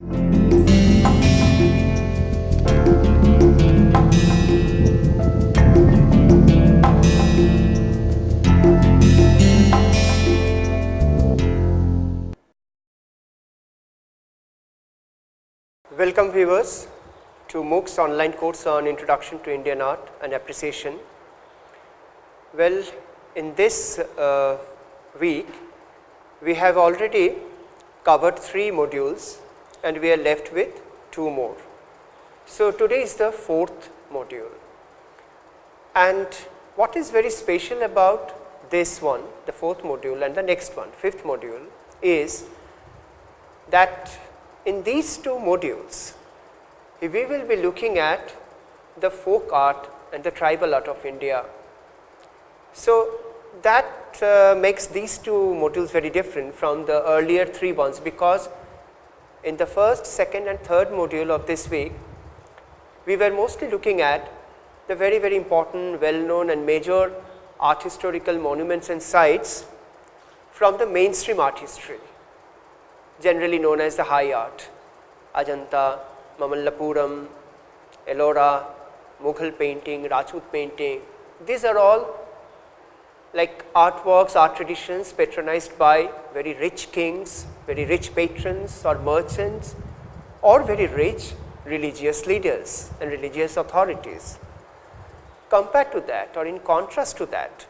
Welcome viewers to MOOC's online course on Introduction to Indian Art and Appreciation. Well, in this week we have already covered 3 modules and we are left with 2 more. So, today is the 4th module, and what is very special about this one, the 4th module, and the next one, 5th module, is that in these 2 modules we will be looking at the folk art and the tribal art of India. So, that makes these 2 modules very different from the earlier 3 ones, because in the first, second and third module of this week we were mostly looking at the very important, well known and major art historical monuments and sites from the mainstream art history, generally known as the high art: Ajanta, Mamallapuram, Ellora, Mughal painting, Rajput painting. These are all like artworks, art traditions patronized by very rich kings, very rich patrons or merchants, or very rich religious leaders and religious authorities. Compared to that, or in contrast to that,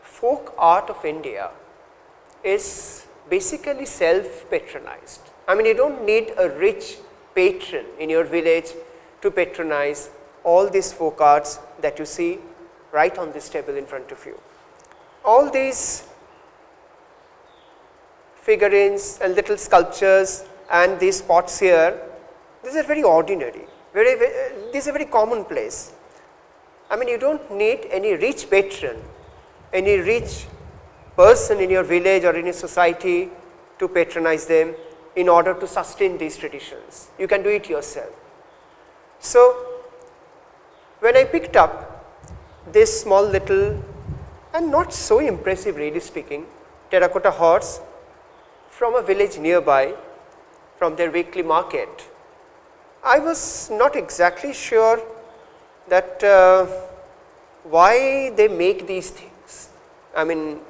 folk art of India is basically self-patronized. I mean, you don't need a rich patron in your village to patronize all these folk arts that you see right on this table in front of you. All these figurines and little sculptures and these pots here, these are very ordinary, these are very commonplace. I mean, you don't need any rich patron, any rich person in your village or in a society to patronize them in order to sustain these traditions. You can do it yourself. So, when I picked up this small little and not so impressive, really speaking, terracotta horse from a village nearby, from their weekly market, I was not exactly sure that why they make these things. I mean,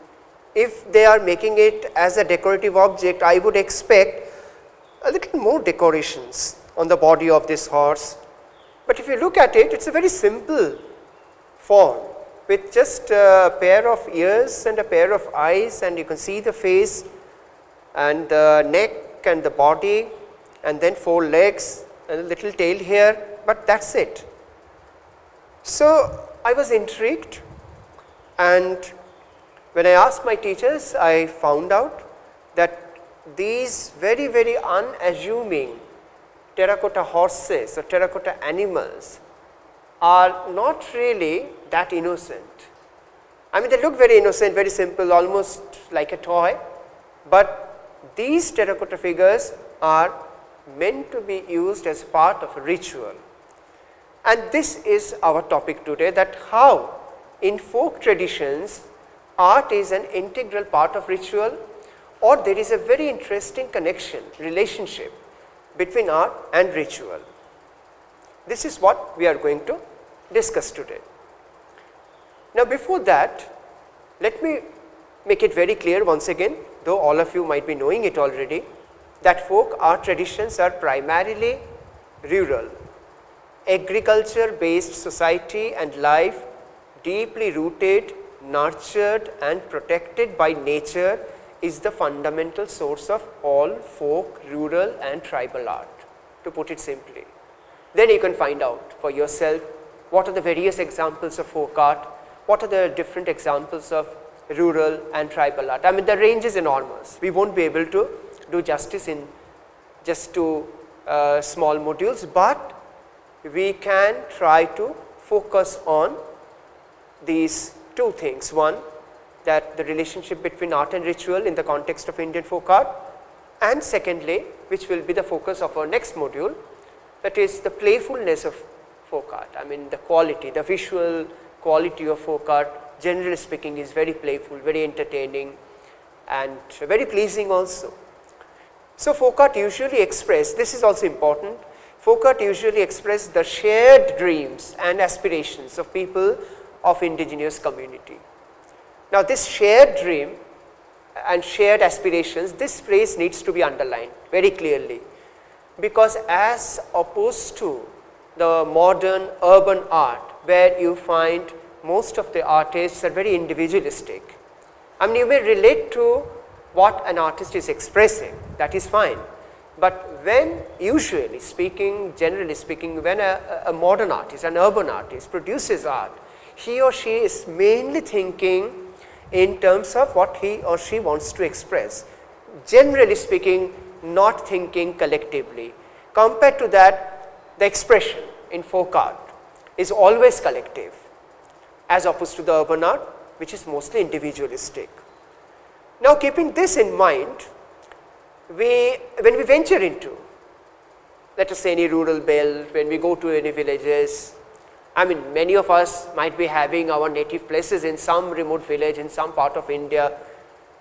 if they are making it as a decorative object, I would expect a little more decorations on the body of this horse. But if you look at it, it's a very simple form with just a pair of ears and a pair of eyes, and you can see the face and the neck and the body, and then 4 legs and a little tail here, but that's it. So, I was intrigued, and when I asked my teachers, I found out that these very unassuming terracotta horses or terracotta animals are not really that innocent. I mean, they look very innocent, very simple, almost like a toy, but these terracotta figures are meant to be used as part of a ritual. And this is our topic today, that how in folk traditions art is an integral part of ritual, or there is a very interesting connection, relationship between art and ritual. This is what we are going to discuss today. Now, before that, let me make it very clear once again, though all of you might be knowing it already, that folk art traditions are primarily rural, agriculture based society and life, deeply rooted, nurtured and protected by nature, is the fundamental source of all folk, rural and tribal art, to put it simply. Then you can find out for yourself what are the various examples of folk art, what are the different examples of rural and tribal art. I mean, the range is enormous. We won't be able to do justice in just 2 small modules, but we can try to focus on these 2 things. One, that the relationship between art and ritual in the context of Indian folk art, and secondly, which will be the focus of our next module, that is the playfulness of folk art. I mean, the quality, the visual quality of folk art, generally speaking, is very playful, very entertaining and very pleasing also. So, folk art usually express, this is also important, folk art usually express the shared dreams and aspirations of people of indigenous community. Now, this shared dream and shared aspirations, this phrase needs to be underlined very clearly, because as opposed to the modern urban art where you find most of the artists are very individualistic. I mean, you may relate to what an artist is expressing, that is fine, but when usually speaking, generally speaking, when a modern artist, an urban artist produces art, he or she is mainly thinking in terms of what he or she wants to express, generally speaking not thinking collectively. Compared to that, the expression in folk art is always collective as opposed to the urban art, which is mostly individualistic. Now, keeping this in mind, when we venture into, let us say, any rural belt, when we go to any villages, I mean, many of us might be having our native places in some remote village in some part of India.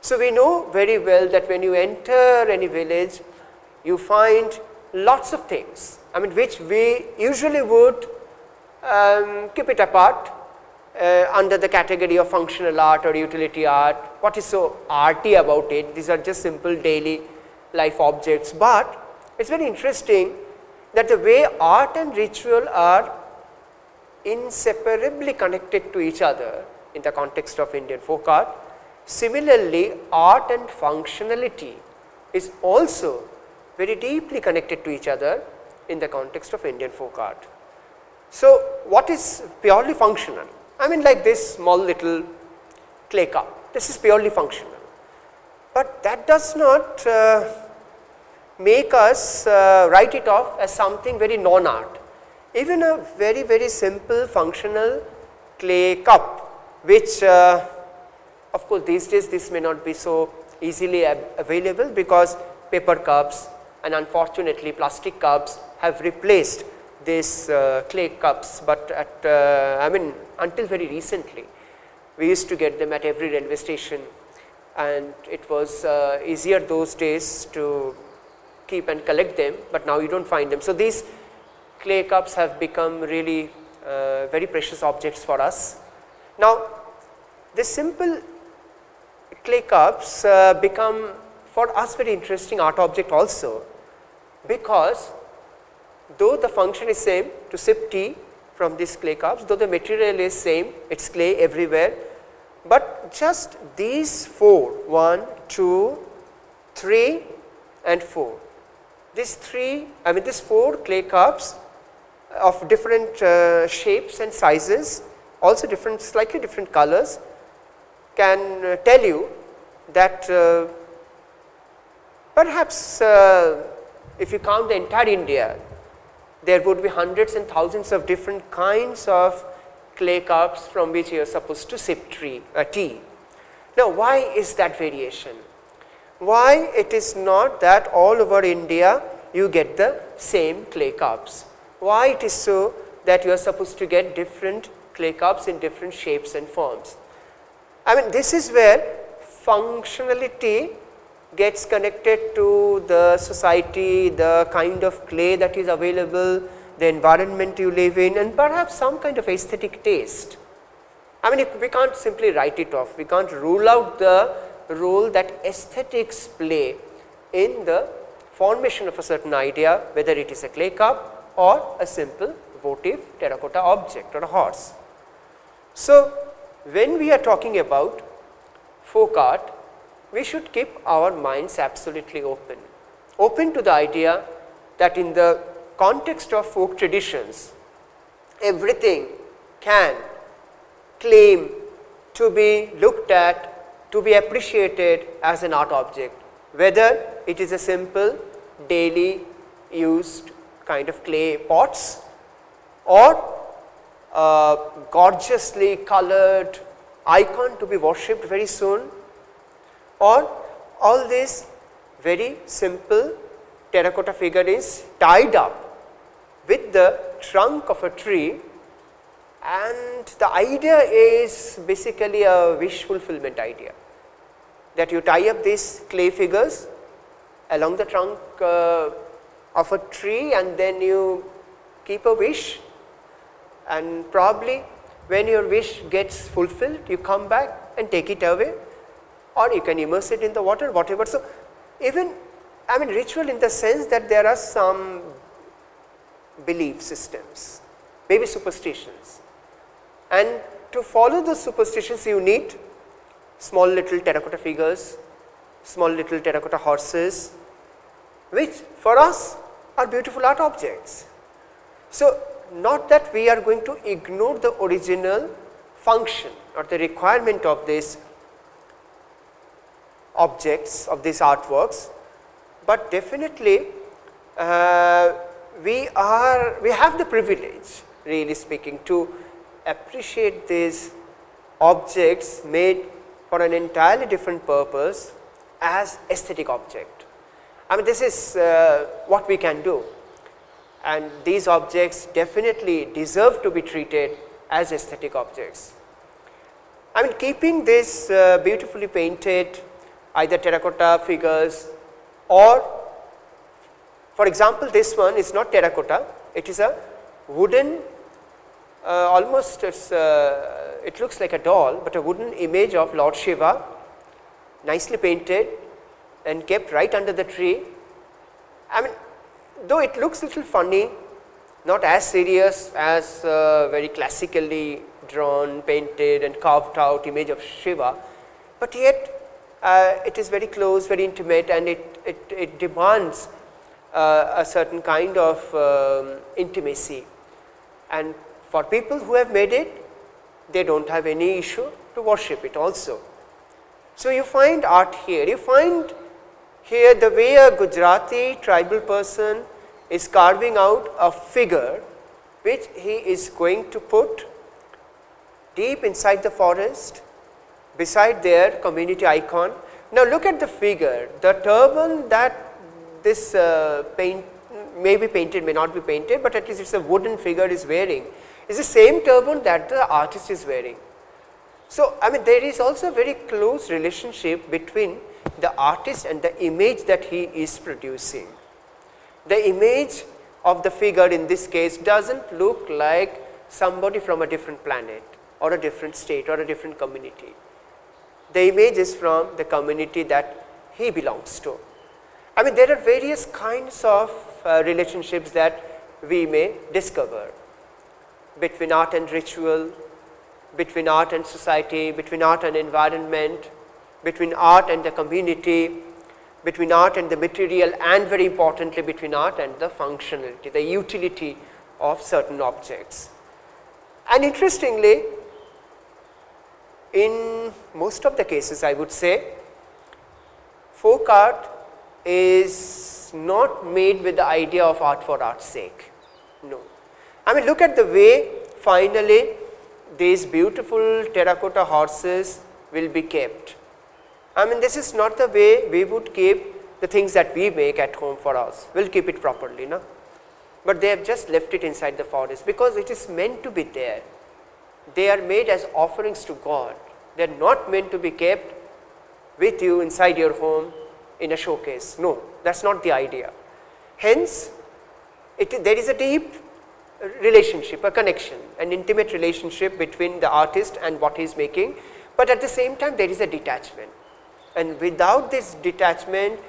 So, we know very well that when you enter any village, you find lots of things, I mean, which we usually would keep it apart under the category of functional art or utility art. What is so arty about it? These are just simple daily life objects, but it is very interesting that the way art and ritual are inseparably connected to each other in the context of Indian folk art. Similarly, art and functionality is also very deeply connected to each other in the context of Indian folk art. So, what is purely functional? I mean, like this small little clay cup, this is purely functional, but that does not make us write it off as something very non-art. Even a very, very simple functional clay cup, which of course, these days this may not be so easily available because paper cups and unfortunately plastic cups have replaced these clay cups, but at I mean, until very recently we used to get them at every railway station, and it was easier those days to keep and collect them, but now you do not find them. So, these clay cups have become really very precious objects for us. Now, this simple clay cups become for us very interesting art object also, because though the function is same to sip tea from these clay cups, though the material is same, it is clay everywhere, but just these 4, 1, 2, 3 and 4, these 3, I mean these 4 clay cups of different shapes and sizes, also different, slightly different colors, can tell you that perhaps if you count the entire India, there would be hundreds and thousands of different kinds of clay cups from which you are supposed to sip tea. Now, why is that variation? Why it is not that all over India you get the same clay cups? Why it is so that you are supposed to get different clay cups in different shapes and forms? I mean, this is where functionality gets connected to the society, the kind of clay that is available, the environment you live in, and perhaps some kind of aesthetic taste. I mean, we can't simply write it off, we can't rule out the role that aesthetics play in the formation of a certain idea, whether it is a clay cup or a simple votive terracotta object or a horse. So, when we are talking about folk art, we should keep our minds absolutely open to the idea that in the context of folk traditions, everything can claim to be looked at, to be appreciated as an art object, whether it is a simple daily used kind of clay pots or a gorgeously colored icon to be worshipped very soon, or all this very simple terracotta figure is tied up with the trunk of a tree, and the idea is basically a wish fulfillment idea, that you tie up these clay figures along the trunk of a tree, and then you keep a wish, and probably when your wish gets fulfilled, you come back and take it away, or you can immerse it in the water, whatever. So, even I mean ritual in the sense that there are some belief systems, maybe superstitions, and to follow those superstitions you need small little terracotta figures, small little terracotta horses, which for us are beautiful art objects. So, not that we are going to ignore the original function or the requirement of these objects, of these artworks, but definitely we have the privilege, really speaking, to appreciate these objects made for an entirely different purpose as aesthetic object. I mean, this is what we can do, and these objects definitely deserve to be treated as aesthetic objects. I mean, keeping this beautifully painted either terracotta figures, or for example, this one is not terracotta, it is a wooden almost it looks like a doll, but a wooden image of Lord Shiva, nicely painted and kept right under the tree. I mean, though it looks little funny, not as serious as very classically drawn, painted and carved out image of Shiva, but yet it is very close, very intimate, and it demands a certain kind of intimacy, and for people who have made it, they do not have any issue to worship it also. So, you find art here, you find here the way a Gujarati tribal person is carving out a figure which he is going to put deep inside the forest beside their community icon. Now, look at the figure, the turban that this may be painted, may not be painted, but at least it is a wooden figure is wearing, is the same turban that the artist is wearing. So, I mean, there is also a very close relationship between the artist and the image that he is producing. The image of the figure in this case does not look like somebody from a different planet or a different state or a different community. The image is from the community that he belongs to. I mean, there are various kinds of relationships that we may discover between art and ritual, between art and society, between art and environment, between art and the community, between art and the material, and very importantly between art and the functionality, the utility of certain objects. And interestingly, in most of the cases I would say, folk art is not made with the idea of art for art's sake, no. I mean, look at the way finally these beautiful terracotta horses will be kept. I mean, this is not the way we would keep the things that we make at home for us, we will keep it properly, no? But they have just left it inside the forest because it is meant to be there. They are made as offerings to God, they are not meant to be kept with you inside your home in a showcase, no, that is not the idea. Hence, there is a deep relationship, a connection, an intimate relationship between the artist and what he is making, but at the same time there is a detachment, and without this detachment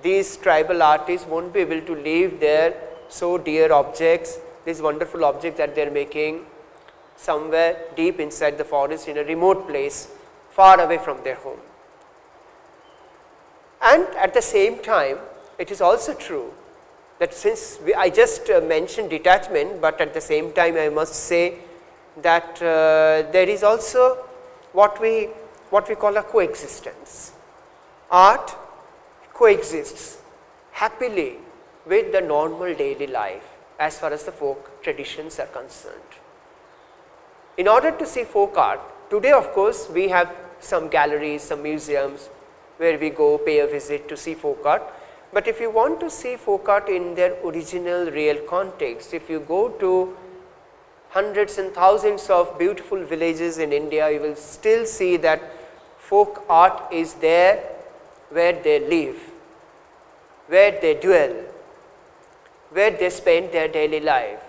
these tribal artists will not be able to leave their so dear objects, these wonderful objects that they are making somewhere deep inside the forest in a remote place far away from their home. And at the same time it is also true that since I just mentioned detachment, but at the same time I must say that there is also what we call a coexistence. Art coexists happily with the normal daily life as far as the folk traditions are concerned. In order to see folk art, today of course we have some galleries, some museums where we go pay a visit to see folk art. But if you want to see folk art in their original real context, if you go to hundreds and thousands of beautiful villages in India, you will still see that folk art is there where they live, where they dwell, where they spend their daily life.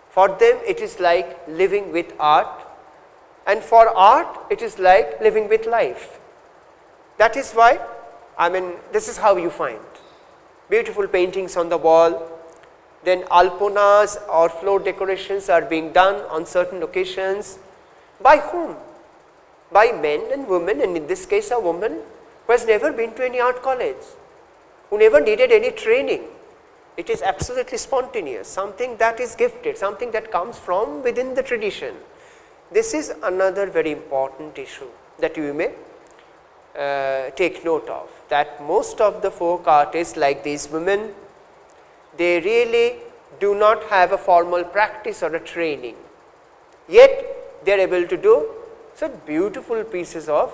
For them it is like living with art, and for art it is like living with life. That is why, this is how you find beautiful paintings on the wall, then alponas or floor decorations are being done on certain occasions. By whom? By men and women, and in this case a woman who has never been to any art college, who never needed any training. It is absolutely spontaneous, something that is gifted, something that comes from within the tradition. This is another very important issue that you may take note of, that most of the folk artists like these women, they really do not have a formal practice or a training, yet they are able to do such beautiful pieces of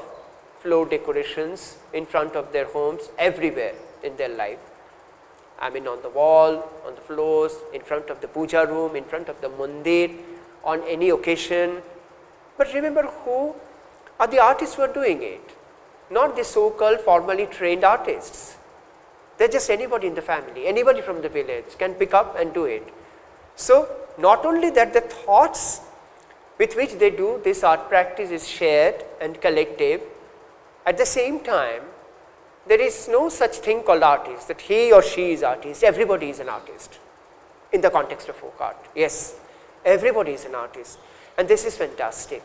floor decorations in front of their homes everywhere in their life. On the wall, on the floors, in front of the puja room, in front of the mandir, on any occasion. But remember, who are the artists who are doing it? Not the so-called formally trained artists. They are just anybody in the family, anybody from the village can pick up and do it. So, not only that the thoughts with which they do this art practice is shared and collective, at the same time there is no such thing called artist, that he or she is artist. Everybody is an artist in the context of folk art. Yes, everybody is an artist, and this is fantastic.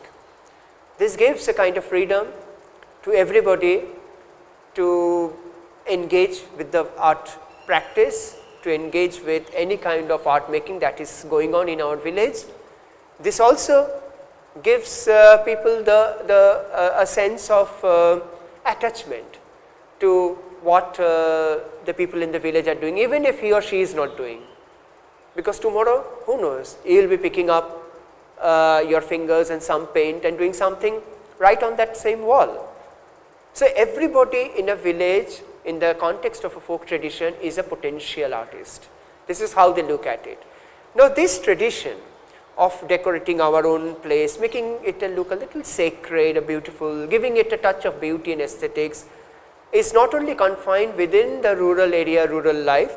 This gives a kind of freedom to everybody to engage with the art practice, to engage with any kind of art making that is going on in our village. This also gives people a sense of attachment to what the people in the village are doing, even if he or she is not doing, because tomorrow, who knows, you will be picking up your fingers and some paint and doing something right on that same wall. So, everybody in a village in the context of a folk tradition is a potential artist. This is how they look at it. Now, this tradition of decorating our own place, making it look a little sacred, beautiful, giving it a touch of beauty and aesthetics, is not only confined within the rural area, rural life,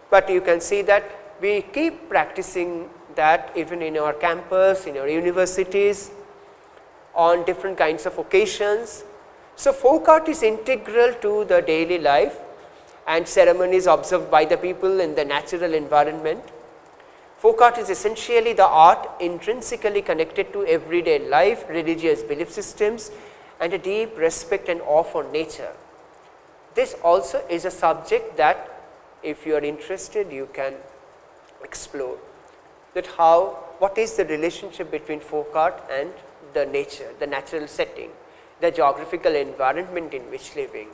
but you can see that we keep practicing that even in our campus, in our universities, on different kinds of occasions. So, folk art is integral to the daily life and ceremonies observed by the people in the natural environment. Folk art is essentially the art intrinsically connected to everyday life, religious belief systems, and a deep respect and awe for nature. This also is a subject that, if you are interested, you can explore, that what is the relationship between folk art and the nature, the natural setting, the geographical environment in which living,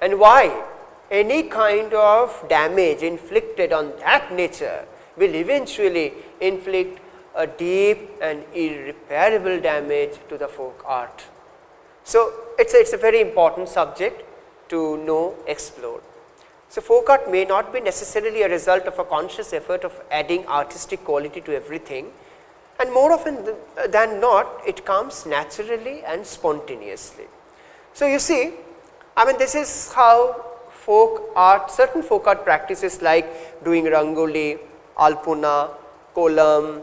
and why any kind of damage inflicted on that nature will eventually inflict a deep and irreparable damage to the folk art. So, it is a very important subject to know, explore. So, folk art may not be necessarily a result of a conscious effort of adding artistic quality to everything, and more often than not it comes naturally and spontaneously. So, you see, this is how folk art, certain folk art practices like doing rangoli, alpona, kolam,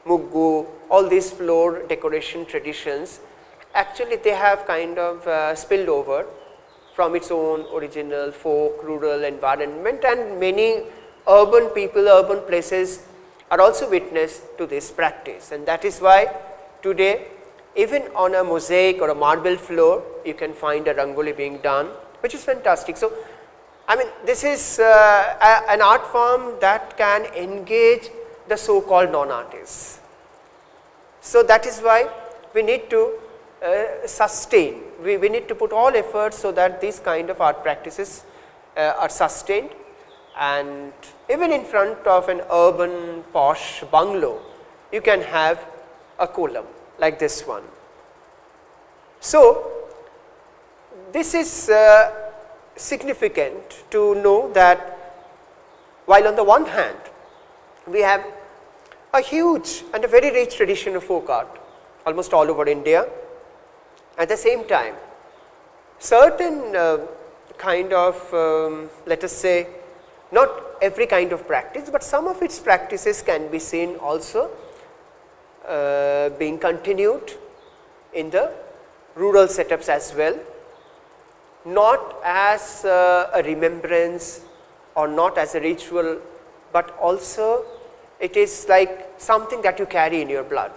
muggu, all these floor decoration traditions, actually they have kind of spilled over from its own original folk rural environment, and many urban people, urban places are also witness to this practice, and that is why today even on a mosaic or a marble floor you can find a rangoli being done, which is fantastic. So, this is an art form that can engage the so called non-artists. So, that is why we need to sustain, we need to put all efforts so that these kind of art practices are sustained, and even in front of an urban posh bungalow you can have a kolam like this one. So, this is significant to know that while on the one hand we have a huge and a very rich tradition of folk art almost all over India, at the same time certain kind of let us say not every kind of practice, but some of its practices can be seen also being continued in the rural setups as well, not as a remembrance or not as a ritual, but also it is like something that you carry in your blood.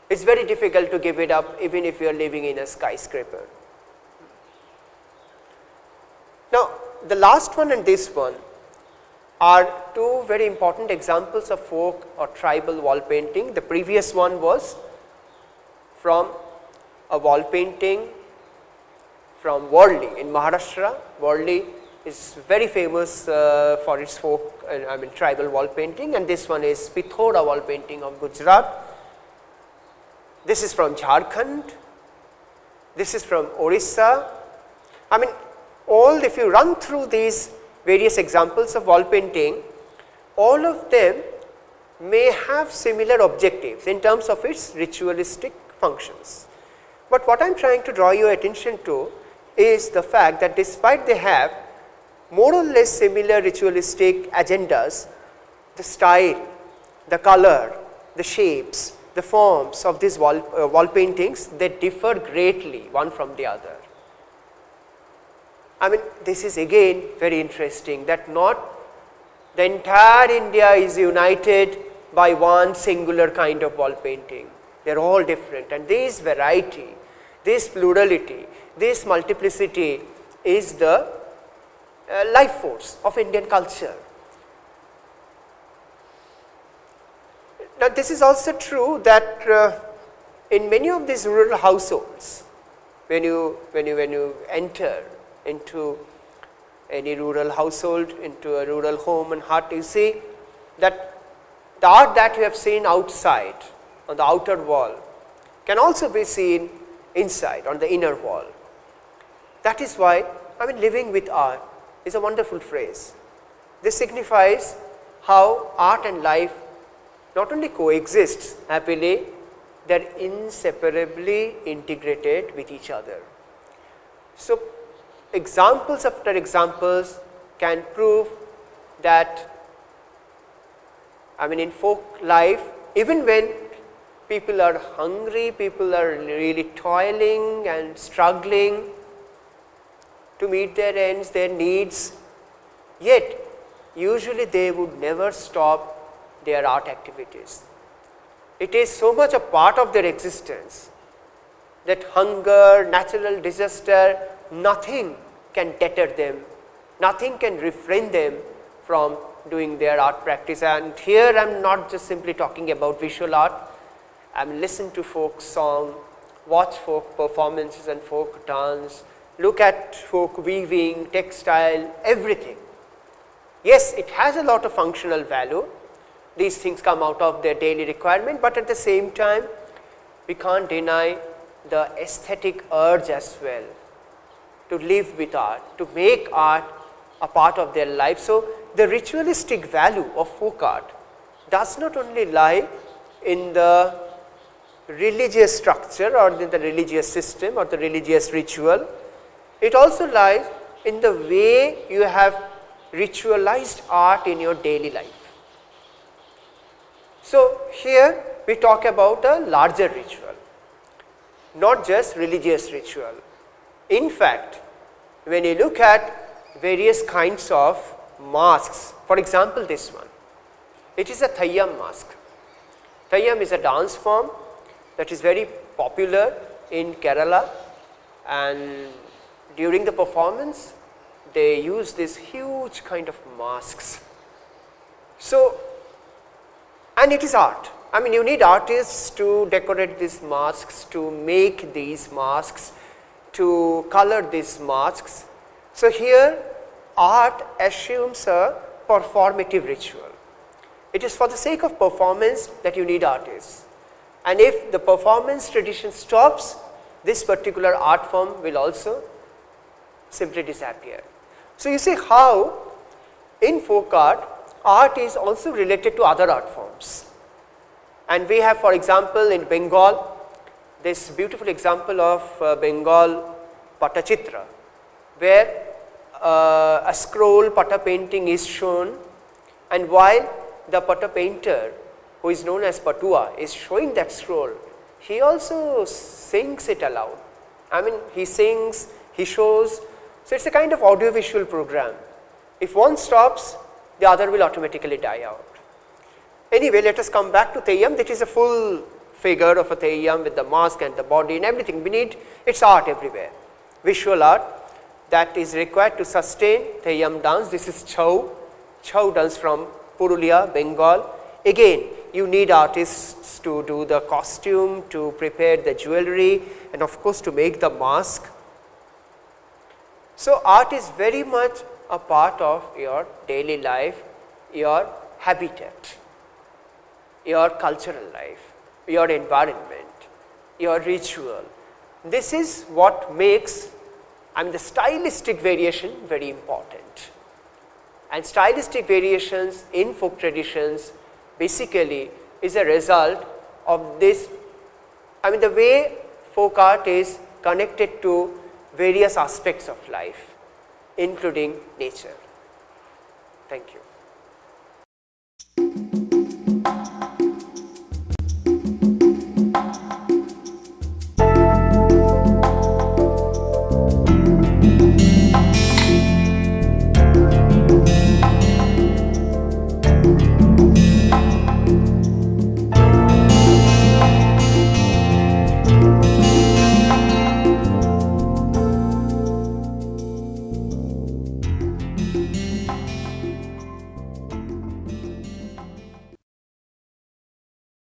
It is very difficult to give it up even if you are living in a skyscraper. Now, the last one and this one are two very important examples of folk or tribal wall painting. The previous one was from a wall painting from Worli in Maharashtra. Worli is very famous for its folk, tribal wall painting, and this one is Pithoda wall painting of Gujarat. This is from Jharkhand, this is from Orissa. If you run through these various examples of wall painting, all of them may have similar objectives in terms of its ritualistic functions. But what I am trying to draw your attention to is the fact that despite they have more or less similar ritualistic agendas, the style, the color, the shapes, the forms of these wall paintings, they differ greatly one from the other. This is again very interesting, that not the entire India is united by one singular kind of wall painting. They are all different, and this variety, this plurality, this multiplicity is the life force of Indian culture. Now, this is also true that in many of these rural households, when you enter into any rural household, into a rural home and hut, you see that the art that you have seen outside on the outer wall can also be seen inside on the inner wall. That is why living with art is a wonderful phrase. This signifies how art and life not only coexists happily, they are inseparably integrated with each other. So, examples after examples can prove that in folk life, even when people are hungry, people are really toiling and struggling to meet their ends, their needs, yet usually they would never stop their art activities. It is so much a part of their existence that hunger, natural disaster, nothing can deter them, nothing can refrain them from doing their art practice. And here I am not just simply talking about visual art, I am listen to folk song, watch folk performances and folk dance, look at folk weaving, textile, everything. Yes, it has a lot of functional value, these things come out of their daily requirement, but at the same time we can't deny the aesthetic urge as well to live with art, to make art a part of their life. So, the ritualistic value of folk art does not only lie in the religious structure or in the religious system or the religious ritual, it also lies in the way you have ritualized art in your daily life. So, here we talk about a larger ritual, not just religious ritual. In fact, when you look at various kinds of masks, for example, this one, it is a Thayyam mask. Thayyam is a dance form that is very popular in Kerala, and during the performance they use this huge kind of masks. So, and it is art. You need artists to decorate these masks, to make these masks, to color these masks. So, here art assumes a performative ritual. It is for the sake of performance that you need artists, and if the performance tradition stops, this particular art form will also simply disappear. So, you see how in folk art, art is also related to other art forms. And we have, for example, in Bengal, this beautiful example of Bengal Patachitra, where a scroll potter painting is shown, and while the potter painter, who is known as Patua, is showing that scroll, he also sings it aloud. I mean, he sings, he shows, so it's a kind of audiovisual program. If one stops, the other will automatically die out. Anyway, let us come back to Theyyam. That is a full figure of a Theyyam with the mask and the body and everything. We need, it's art everywhere, visual art that is required to sustain Theyyam dance. This is Chhau dance from Purulia, Bengal. Again, you need artists to do the costume, to prepare the jewelry, and of course to make the mask. So, art is very much a part of your daily life, your habitat, your cultural life, your environment, your ritual. This is what makes, I mean, the stylistic variation very important. And stylistic variations in folk traditions basically is a result of this, I mean, the way folk art is connected to various aspects of life, including nature. Thank you.